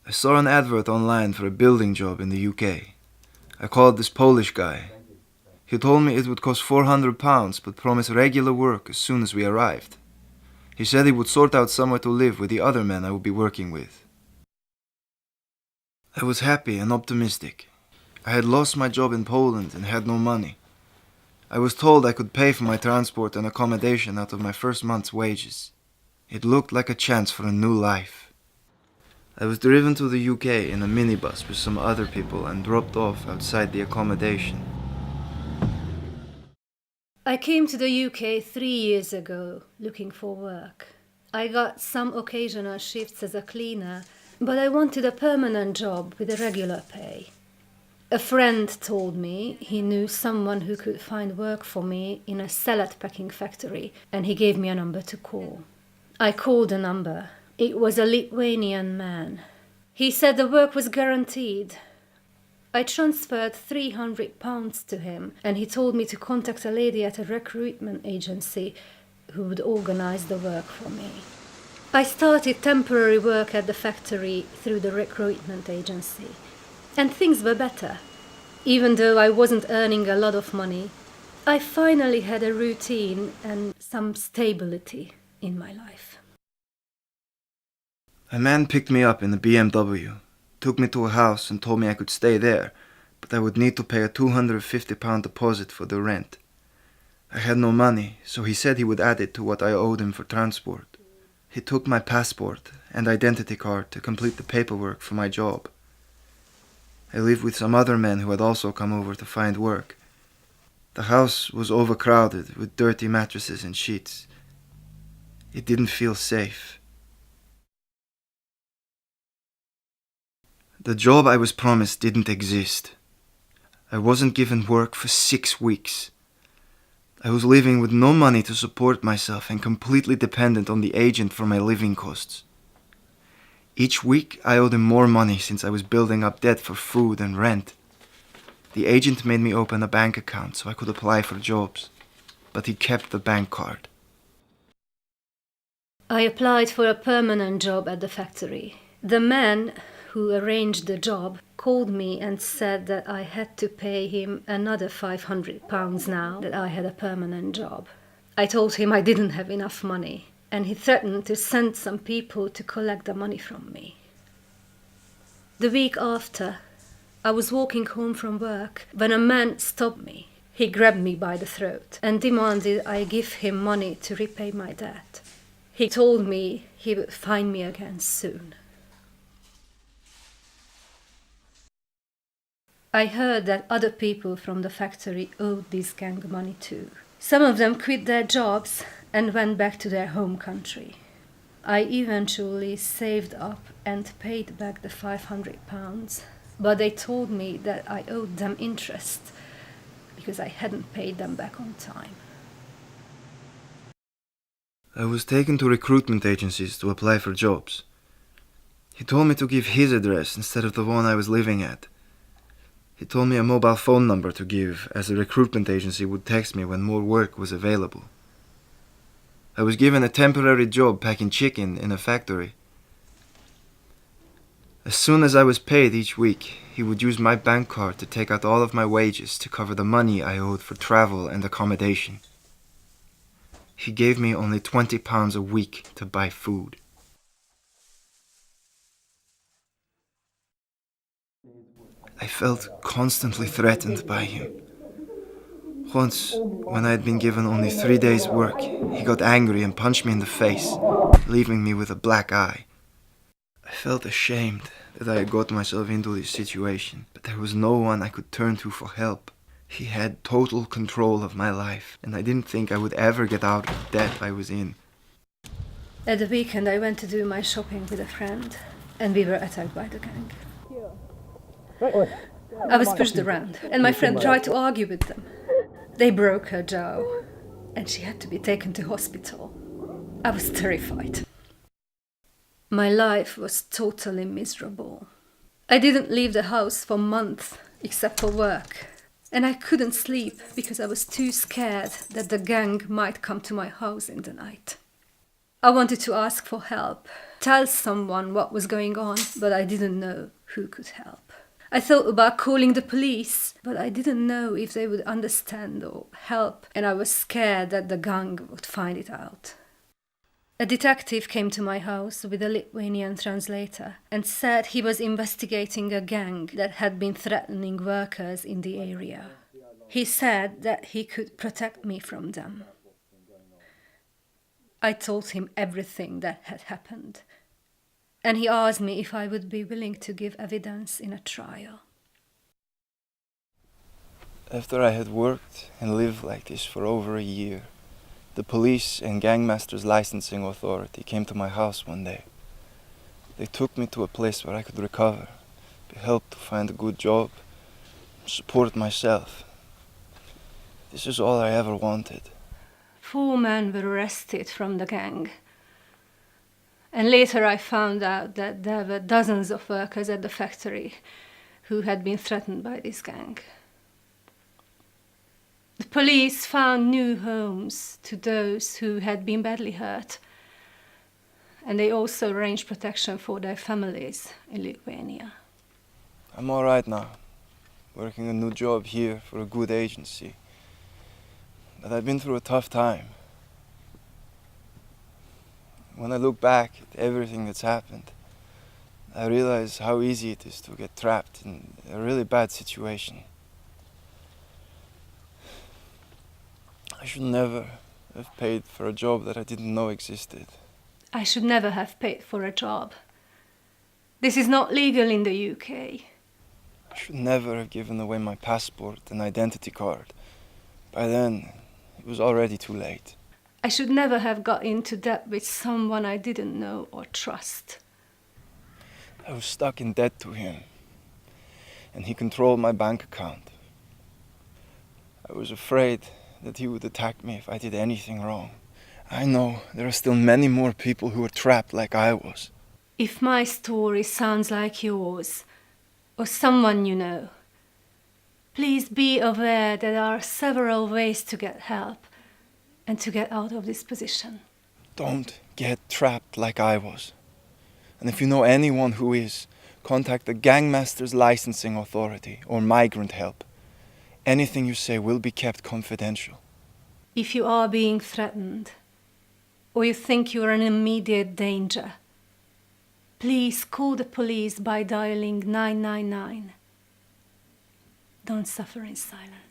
I saw an advert online for a building job in the UK. I called this Polish guy. He told me it would cost £400 but promised regular work as soon as we arrived. He said he would sort out somewhere to live with the other men I would be working with. I was happy and optimistic. I had lost my job in Poland and had no money. I was told I could pay for my transport and accommodation out of my first month's wages. It looked like a chance for a new life. I was driven to the UK in a minibus with some other people and dropped off outside the accommodation. I came to the UK 3 years ago looking for work. I got some occasional shifts as a cleaner, but I wanted a permanent job with a regular pay. A friend told me he knew someone who could find work for me in a salad packing factory, and he gave me a number to call. I called the number. It was a Lithuanian man. He said the work was guaranteed. I transferred £300 to him, and he told me to contact a lady at a recruitment agency who would organize the work for me. I started temporary work at the factory through the recruitment agency, and things were better. Even though I wasn't earning a lot of money, I finally had a routine and some stability in my life. A man picked me up in a BMW, took me to a house and told me I could stay there, but I would need to pay a £250 deposit for the rent. I had no money, so he said he would add it to what I owed him for transport. He took my passport and identity card to complete the paperwork for my job. I lived with some other men who had also come over to find work. The house was overcrowded with dirty mattresses and sheets. It didn't feel safe. The job I was promised didn't exist. I wasn't given work for 6 weeks. I was living with no money to support myself and completely dependent on the agent for my living costs. Each week I owed him more money since I was building up debt for food and rent. The agent made me open a bank account so I could apply for jobs, but he kept the bank card. I applied for a permanent job at the factory. The man who arranged the job called me and said that I had to pay him another £500 now that I had a permanent job. I told him I didn't have enough money, and he threatened to send some people to collect the money from me. The week after, I was walking home from work when a man stopped me. He grabbed me by the throat and demanded I give him money to repay my debt. He told me he would find me again soon. I heard that other people from the factory owed this gang money too. Some of them quit their jobs and went back to their home country. I eventually saved up and paid back the £500, but they told me that I owed them interest because I hadn't paid them back on time. I was taken to recruitment agencies to apply for jobs. He told me to give his address instead of the one I was living at. He told me a mobile phone number to give, as the recruitment agency would text me when more work was available. I was given a temporary job packing chicken in a factory. As soon as I was paid each week, he would use my bank card to take out all of my wages to cover the money I owed for travel and accommodation. He gave me only £20 a week to buy food. I felt constantly threatened by him. Once, when I had been given only 3 days' work, he got angry and punched me in the face, leaving me with a black eye. I felt ashamed that I had got myself into this situation, but there was no one I could turn to for help. He had total control of my life, and I didn't think I would ever get out of the debt I was in. At the weekend I went to do my shopping with a friend, and we were attacked by the gang. I was pushed around, and my friend tried to argue with them. They broke her jaw, and she had to be taken to hospital. I was terrified. My life was totally miserable. I didn't leave the house for months, except for work. And I couldn't sleep because I was too scared that the gang might come to my house in the night. I wanted to ask for help, tell someone what was going on, but I didn't know who could help. I thought about calling the police, but I didn't know if they would understand or help, and I was scared that the gang would find it out. A detective came to my house with a Lithuanian translator and said he was investigating a gang that had been threatening workers in the area. He said that he could protect me from them. I told him everything that had happened, and he asked me if I would be willing to give evidence in a trial. After I had worked and lived like this for over a year, the police and gangmasters licensing authority came to my house one day. They took me to a place where I could recover, be helped to find a good job, support myself. This is all I ever wanted. 4 men were arrested from the gang. And later I found out that there were dozens of workers at the factory who had been threatened by this gang. The police found new homes to those who had been badly hurt, and they also arranged protection for their families in Lithuania. I'm all right now, working a new job here for a good agency. But I've been through a tough time. When I look back at everything that's happened, I realize how easy it is to get trapped in a really bad situation. I should never have paid for a job that I didn't know existed. I should never have paid for a job. This is not legal in the UK. I should never have given away my passport and identity card. By then, it was already too late. I should never have got into debt with someone I didn't know or trust. I was stuck in debt to him, and he controlled my bank account. I was afraid that he would attack me if I did anything wrong. I know there are still many more people who are trapped like I was. If my story sounds like yours, or someone you know, please be aware there are several ways to get help and to get out of this position. Don't get trapped like I was. And if you know anyone who is, contact the Gangmasters Licensing Authority or Migrant Help. Anything you say will be kept confidential. If you are being threatened, or you think you are in immediate danger, please call the police by dialing 999. Don't suffer in silence.